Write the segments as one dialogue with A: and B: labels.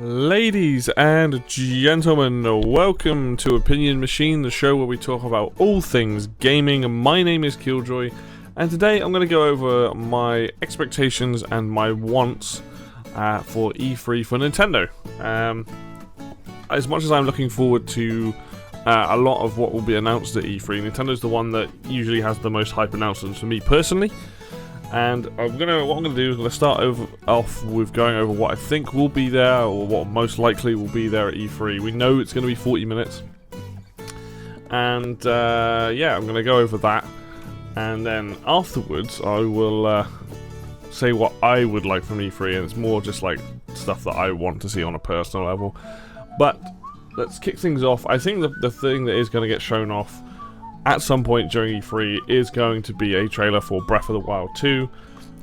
A: Ladies and gentlemen, welcome to Opinion Machine, the show where we talk about all things gaming. My name is Killjoy, and today I'm going to go over my expectations and my wants for E3 for Nintendo. As much as I'm looking forward to a lot of what will be announced at E3, Nintendo's the one that usually has the most hype announcements for me personally. And what I'm gonna do is I'm gonna start off with going over what I think will be there, or what most likely will be there at E3. We know it's gonna be 40 minutes, and yeah, I'm gonna go over that, and then afterwards I will say what I would like from E3, and it's more just like stuff that I want to see on a personal level. But let's kick things off. I think the thing that is gonna get shown off at some point during E3 is going to be a trailer for Breath of the Wild 2.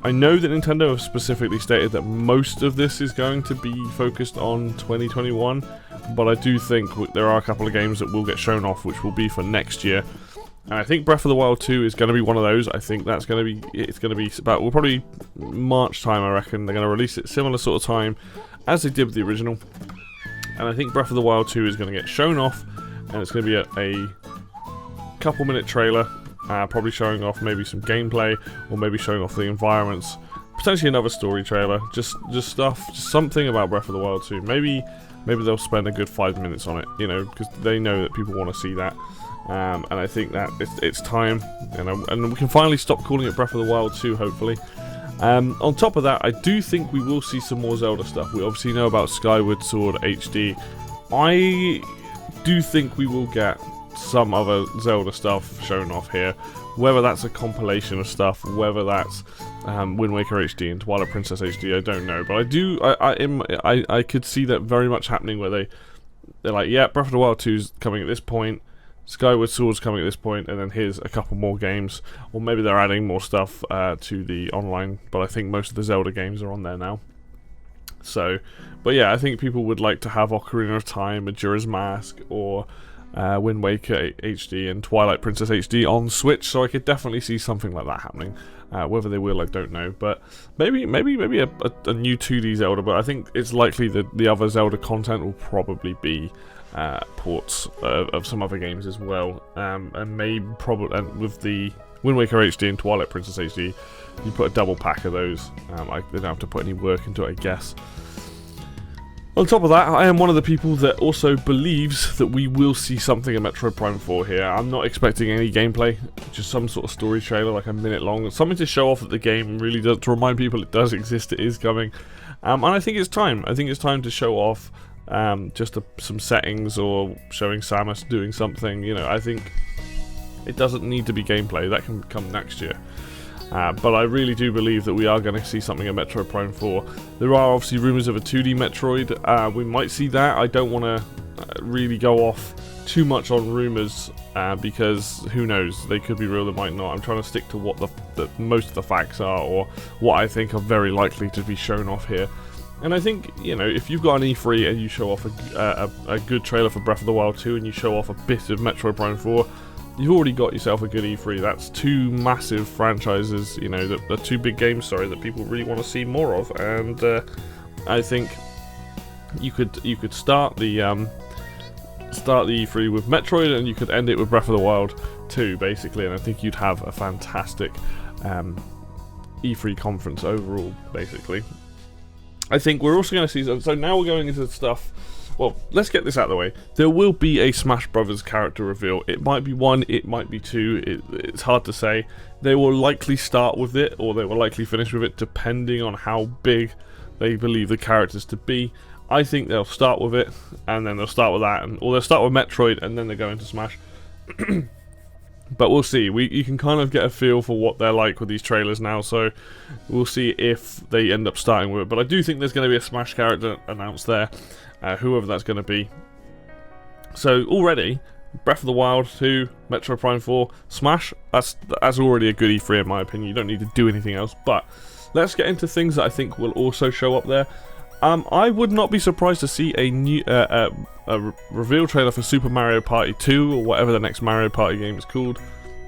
A: I know that Nintendo have specifically stated that most of this is going to be focused on 2021, but I do think there are a couple of games that will get shown off which will be for next year. And I think Breath of the Wild 2 is going to be one of those. I think that's going to be, it's going to be about, well, probably March time, I reckon. They're going to release it similar sort of time as they did with the original. And I think Breath of the Wild 2 is going to get shown off, and it's going to be a couple-minute trailer, probably showing off maybe some gameplay, or maybe showing off the environments, potentially another story trailer, just something about Breath of the Wild 2. Maybe they'll spend a good 5 minutes on it, you know, because they know that people want to see that, and I think that it's time, and we can finally stop calling it Breath of the Wild 2, hopefully. On top of that, I do think we will see some more Zelda stuff. We obviously know about Skyward Sword HD. I do think we will get some other Zelda stuff shown off here, whether that's a compilation of stuff, whether that's Wind Waker HD and Twilight Princess HD, I don't know, but I could see that very much happening, where they're like, yeah, Breath of the Wild 2's coming at this point, Skyward Sword's coming at this point, and then here's a couple more games, or maybe they're adding more stuff to the online, but I think most of the Zelda games are on there now. So, but yeah, I think people would like to have Ocarina of Time, Majora's Mask, or Wind Waker HD and Twilight Princess HD on Switch, so I could definitely see something like that happening. Whether they will, I don't know, but maybe a new 2D Zelda. But I think it's likely that the other Zelda content will probably be ports of some other games as well, and maybe with the Wind Waker HD and Twilight Princess HD, you put a double pack of those. They don't have to put any work into it, I guess. On top of that, I am one of the people that also believes that we will see something in Metroid Prime 4 here. I'm not expecting any gameplay, just some sort of story trailer, like a minute long. Something to show off that the game really does, to remind people it does exist, it is coming. And I think it's time. I think it's time to show off just some settings, or showing Samus doing something. You know, I think it doesn't need to be gameplay. That can come next year. But I really do believe that we are going to see something in Metroid Prime 4. There are obviously rumours of a 2D Metroid. We might see that. I don't want to really go off too much on rumours, because who knows? They could be real, they might not. I'm trying to stick to what the most of the facts are, or what I think are very likely to be shown off here. And I think, you know, if you've got an E3 and you show off a good trailer for Breath of the Wild 2, and you show off a bit of Metroid Prime 4, you've already got yourself a good E3. That's two massive franchises, you know, the two big games, that people really want to see more of. And I think you could start the E3 with Metroid, and you could end it with Breath of the Wild 2, basically. And I think you'd have a fantastic E3 conference overall, basically. I think we're also going to see. So now we're going into the stuff. Well, let's get this out of the way. There will be a Smash Brothers character reveal. It might be one, it might be two, it's hard to say. They will likely start with it, or they will likely finish with it, depending on how big they believe the characters to be. I think they'll start with it, and then they'll start with that, or they'll start with Metroid, and then they go into Smash. But we'll see. You can kind of get a feel for what they're like with these trailers now, so we'll see if they end up starting with it. But I do think there's going to be a Smash character announced there, whoever that's going to be. So already, Breath of the Wild 2, Metroid Prime 4, Smash, that's already a good E3 in my opinion. You don't need to do anything else. But let's get into things that I think will also show up there. I would not be surprised to see a new reveal trailer for Super Mario Party 2, or whatever the next Mario Party game is called.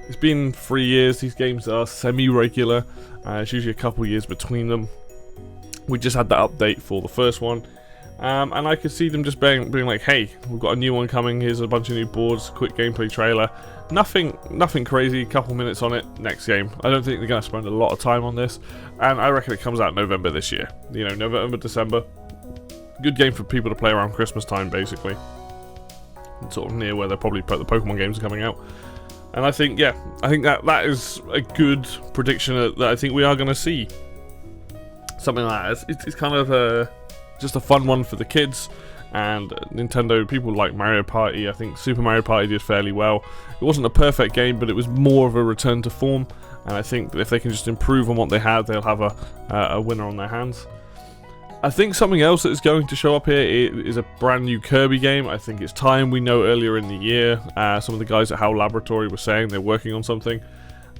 A: It's been 3 years. These games are semi-regular. It's usually a couple years between them. We just had that update for the first one. And I could see them just being like, hey, we've got a new one coming, here's a bunch of new boards, quick gameplay trailer. Nothing crazy, couple minutes on it, next game. I don't think they're going to spend a lot of time on this, and I reckon it comes out November this year. You know, November, December. Good game for people to play around Christmas time, basically. Sort of near where they're probably the Pokemon games are coming out. And I think, yeah, I think that is a good prediction that I think we are going to see. Something like that. It's kind of just a fun one for the kids. And Nintendo, people like Mario Party. I think Super Mario Party did fairly well. It wasn't a perfect game, but it was more of a return to form. And I think that if they can just improve on what they had, they'll have a winner on their hands. I think something else that is going to show up here is a brand new Kirby game. I think it's time. We know earlier in the year, some of the guys at HAL Laboratory were saying they're working on something.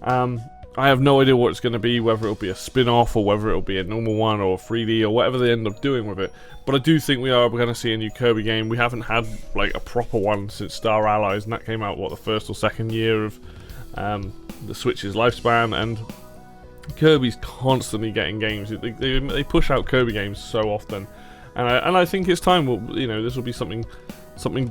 A: I have no idea what it's going to be, whether it'll be a spin-off or whether it'll be a normal one or 3D or whatever they end up doing with it. But I do think we are going to see a new Kirby game. We haven't had like a proper one since Star Allies, and that came out, what, the first or second year of the Switch's lifespan, and Kirby's constantly getting games. They push out Kirby games so often, and I think it's time. You know, this will be something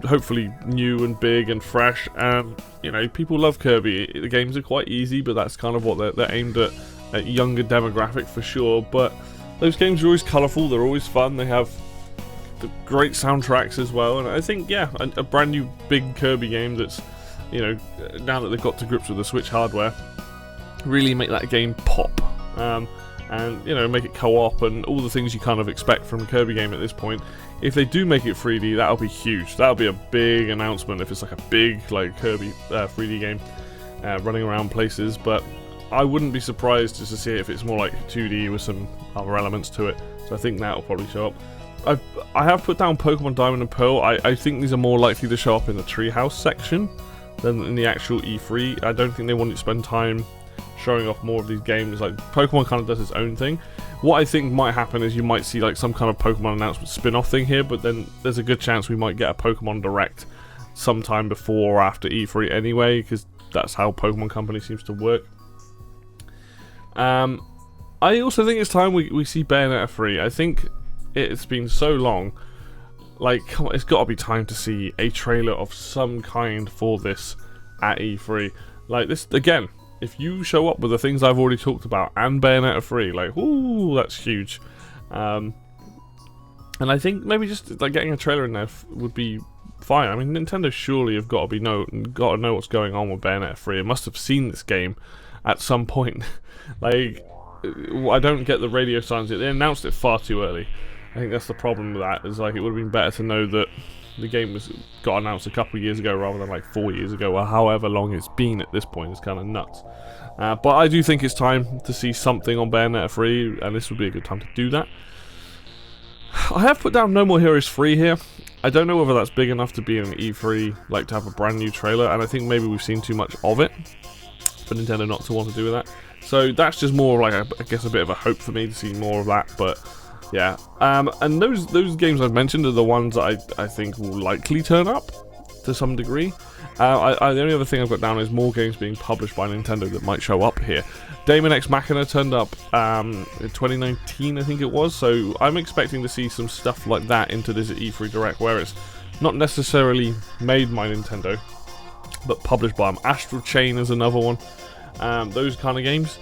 A: hopefully new and big and fresh. And you know, people love Kirby. The games are quite easy, but that's kind of what they're aimed at younger demographic for sure. But those games are always colourful. They're always fun. They have the great soundtracks as well. And I think, yeah, a brand new big Kirby game that's, you know, now that they've got to grips with the Switch hardware, really make that game pop, and you know, make it co-op and all the things you kind of expect from a Kirby game at this point. If they do make it 3D, that'll be huge. That'll be a big announcement if it's like a big like Kirby 3D game running around places. But I wouldn't be surprised just to see it if it's more like 2D with some other elements to it. So I think that'll probably show up. I have put down Pokemon Diamond and Pearl. I think these are more likely to show up in the Treehouse section than in the actual E3. I don't think they want to spend time showing off more of these games. Like, Pokemon kind of does its own thing. What I think might happen is you might see like some kind of Pokemon announcement spin-off thing here, but then there's a good chance we might get a Pokemon Direct sometime before or after E3 anyway, because that's how Pokemon Company seems to work. I also think it's time we see Bayonetta 3. I think it's been so long. Like, come on, it's got to be time to see a trailer of some kind for this at E3. Like, this, again, if you show up with the things I've already talked about and Bayonetta 3, like, ooh, that's huge. And I think maybe just like getting a trailer in there would be fine. I mean, Nintendo surely have got to know what's going on with Bayonetta 3. It must have seen this game at some point. Like, I don't get the radio silence. They announced it far too early. I think that's the problem with that. Is like, it would have been better to know that the game got announced a couple of years ago rather than like 4 years ago, or however long it's been at this point. It's kind of nuts. But I do think it's time to see something on Bayonetta 3, and this would be a good time to do that. I have put down No More Heroes 3 here. I don't know whether that's big enough to be an E3, like to have a brand new trailer, and I think maybe we've seen too much of it for Nintendo not to want to do with that. So that's just more like, I guess, a bit of a hope for me to see more of that, but yeah. And those games I've mentioned are the ones that I think will likely turn up to some degree. The only other thing I've got down is more games being published by Nintendo that might show up here. Daemon X Machina turned up in 2019, I think it was, so I'm expecting to see some stuff like that into this E3 Direct, where it's not necessarily made by Nintendo, but published by them. Astral Chain is another one. Those kind of games.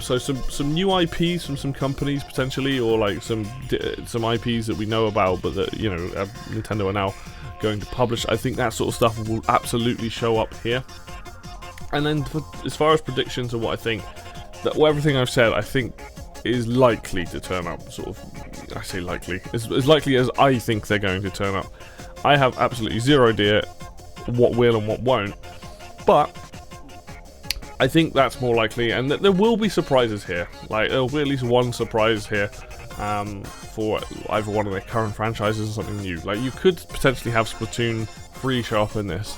A: So some new IPs from some companies potentially, or like some IPs that we know about, but that, you know, Nintendo are now going to publish. I think that sort of stuff will absolutely show up here. And then as far as predictions of what I think, everything I've said, I think is likely to turn up. Sort of, I say likely, as likely as I think they're going to turn up. I have absolutely zero idea what will and what won't, but I think that's more likely, and there will be surprises here. Like, there will be at least one surprise here for either one of their current franchises or something new. Like, you could potentially have Splatoon 3 show up in this.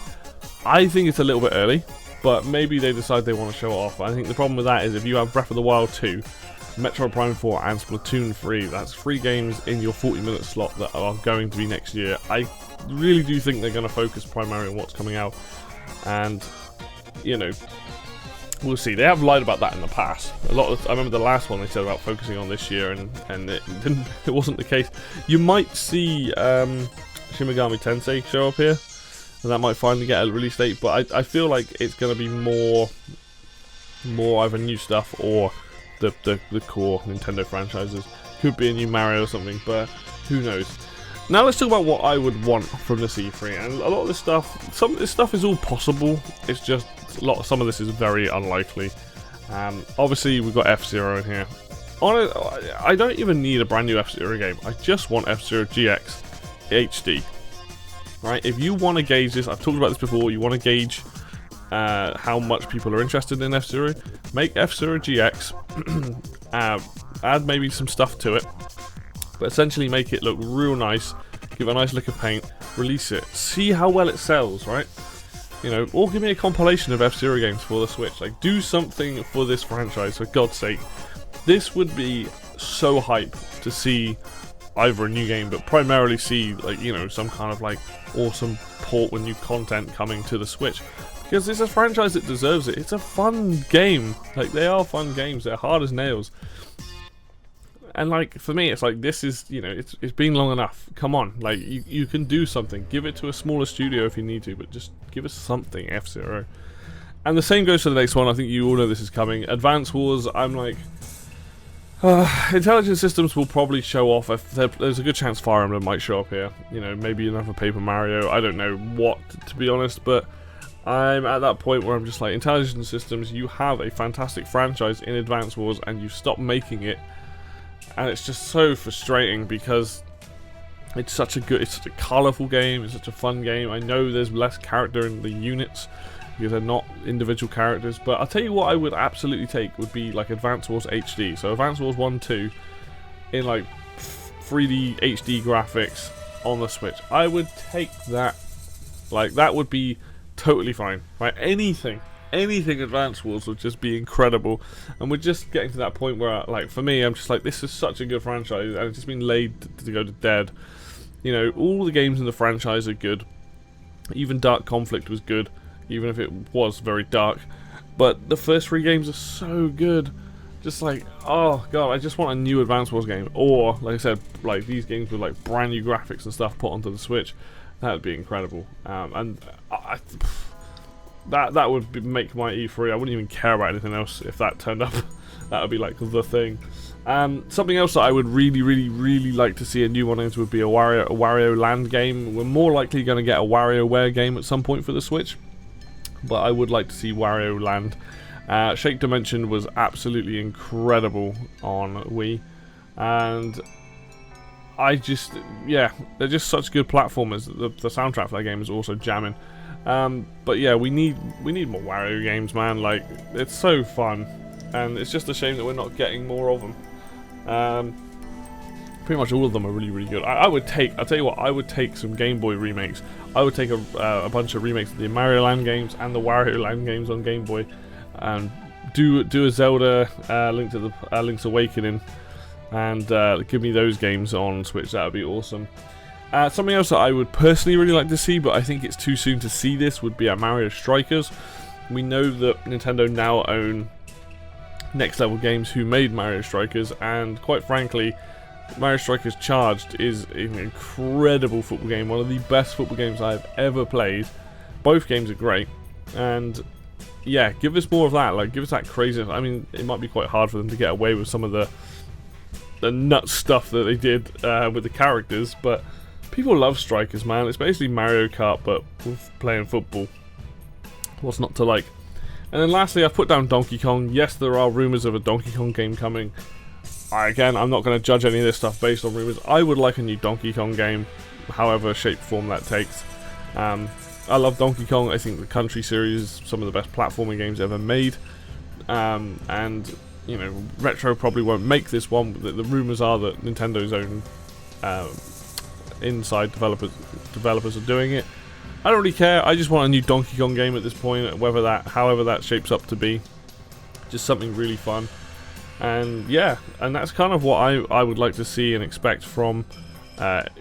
A: I think it's a little bit early, but maybe they decide they want to show it off. I think the problem with that is if you have Breath of the Wild 2, Metroid Prime 4 and Splatoon 3, that's 3 games in your 40-minute slot that are going to be next year. I really do think they're going to focus primarily on what's coming out. And, you know, we'll see. They have lied about that in the past. I remember the last one they said about focusing on this year, and it wasn't the case. You might see Shin Megami Tensei show up here, and that might finally get a release date. But I feel like it's going to be more either new stuff or the core Nintendo franchises. Could be a new Mario or something, but who knows. Now let's talk about what I would want from this E3, and a lot of this stuff, some of this stuff is all possible. It's just some of this is very unlikely. Obviously we've got FZero in here. I don't even need a brand new FZero game. I just want FZero GX HD. Right? If you want to gauge this, I've talked about this before. You want to gauge how much people are interested in FZero. Make FZero GX. Add maybe some stuff to it. But essentially make it look real nice, give it a nice lick of paint, release it, see how well it sells, right? You know, or give me a compilation of FZero games for the Switch. Like, do something for this franchise, for God's sake. This would be so hype to see either a new game, but primarily see, like, you know, some kind of, like, awesome port with new content coming to the Switch. Because it's a franchise that deserves it. It's a fun game. Like, they are fun games. They're hard as nails. And like, for me, it's like, this is, you know, it's been long enough. Come on, like, you can do something. Give it to a smaller studio if you need to, but just give us something, FZero. And the same goes for the next one. I think you all know this is coming. Advance Wars, I'm like, Intelligent Systems will probably show off. If there's a good chance Fire Emblem might show up here. You know, maybe another Paper Mario. I don't know what, to be honest, but I'm at that point where I'm just like, Intelligent Systems, you have a fantastic franchise in Advance Wars, and you stop making it. And it's just so frustrating because it's such a colourful game, it's such a fun game. I know there's less character in the units because they're not individual characters, but I'll tell you what I would absolutely take would be like Advance Wars HD. So Advance Wars 1, 2 in like 3D HD graphics on the Switch. I would take that. Like, that would be totally fine. Right? Anything Advance Wars would just be incredible, and we're just getting to that point where, like, for me, I'm just like, this is such a good franchise, and it's just been laid to go to dead. You know, all the games in the franchise are good. Even Dark Conflict was good, even if it was very dark. But the first 3 games are so good. Just like, oh god, I just want a new Advance Wars game, or like I said, like these games with like brand new graphics and stuff put onto the Switch. That would be incredible. That would make my E3. I wouldn't even care about anything else if that turned up. That would be like the thing. Something else that I would really like to see a new one into would be a Wario Land game. We're more likely going to get a WarioWare game at some point for the Switch, but I would like to see Wario Land. Shake Dimension was absolutely incredible on Wii, and they're just such good platformers. The soundtrack for that game is also jamming. But yeah, we need more Wario games, man. Like, it's so fun, and it's just a shame that we're not getting more of them. Pretty much all of them are really good. I'll tell you what, I would take some Game Boy remakes. I would take a bunch of remakes of the Mario Land games and the Wario Land games on Game Boy, and do a Zelda Link's Awakening, and give me those games on Switch. That would be awesome. Something else that I would personally really like to see, but I think it's too soon to see this, would be a Mario Strikers. We know that Nintendo now own Next Level Games, who made Mario Strikers, and quite frankly, Mario Strikers Charged is an incredible football game, one of the best football games I've ever played. Both games are great, and yeah, give us more of that. Like, give us that crazy. I mean, it might be quite hard for them to get away with some of the nuts stuff that they did with the characters, but people love Strikers, man. It's basically Mario Kart, but with playing football. What's not to like? And then lastly, I've put down Donkey Kong. Yes, there are rumours of a Donkey Kong game coming. Again, I'm not going to judge any of this stuff based on rumours. I would like a new Donkey Kong game, however shape form that takes. I love Donkey Kong. I think the Country series is some of the best platforming games ever made. And, you know, Retro probably won't make this one. The rumours are that Nintendo's own inside developers are doing it. I don't really care. I just want a new Donkey Kong game at this point, however that shapes up to be. Just something really fun. And yeah, and that's kind of what I would like to see and expect from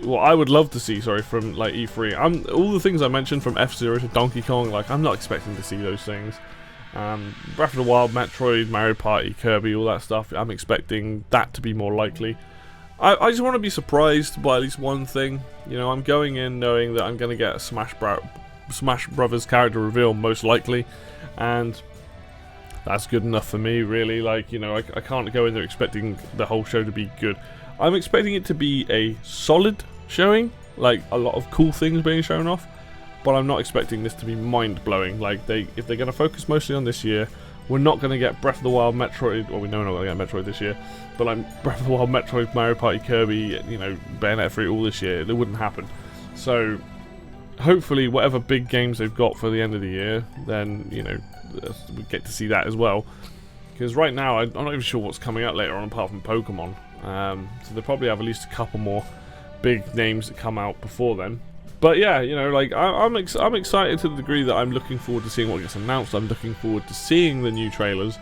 A: what I would love to see, from like E3. All the things I mentioned, from FZero to Donkey Kong, like, I'm not expecting to see those things. Breath of the Wild, Metroid, Mario Party, Kirby, all that stuff, I'm expecting that to be more likely. I just want to be surprised by at least one thing. You know, I'm going in knowing that I'm going to get a Smash Brothers character reveal, most likely, and that's good enough for me, really. Like, you know, I can't go in there expecting the whole show to be good. I'm expecting it to be a solid showing, like a lot of cool things being shown off, but I'm not expecting this to be mind-blowing. Like, if they're going to focus mostly on this year, we're not going to get Breath of the Wild, Metroid, well, we know we're not going to get Metroid this year, but like Breath of the Wild, Metroid, Mario Party, Kirby, you know, Bayonetta 3 all this year. It wouldn't happen. So hopefully whatever big games they've got for the end of the year, then, you know, we get to see that as well. Because right now, I'm not even sure what's coming out later on apart from Pokemon. So they'll probably have at least a couple more big names that come out before then. But yeah, you know, like I'm excited to the degree that I'm looking forward to seeing what gets announced. I'm looking forward to seeing the new trailers.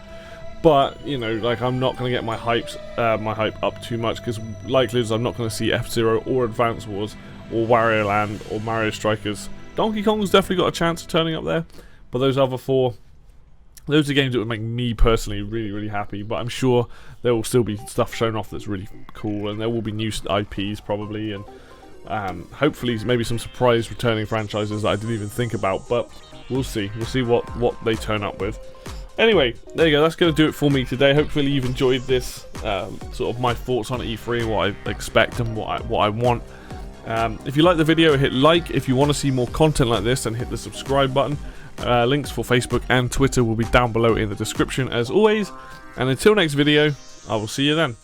A: But, you know, like, I'm not going to get my hype up too much, because likely I'm not going to see FZero or Advance Wars or Wario Land or Mario Strikers. Donkey Kong's definitely got a chance of turning up there, but those other four, those are games that would make me personally really, really happy. But I'm sure there will still be stuff shown off that's really cool, and there will be new IPs probably, and hopefully maybe some surprise returning franchises that I didn't even think about. But we'll see. We'll see what they turn up with. Anyway, there you go. That's going to do it for me today. Hopefully you've enjoyed this, sort of my thoughts on E3, what I expect and what I want. If you like the video, hit like. If you want to see more content like this, then hit the subscribe button. Links for Facebook and Twitter will be down below in the description as always. And until next video, I will see you then.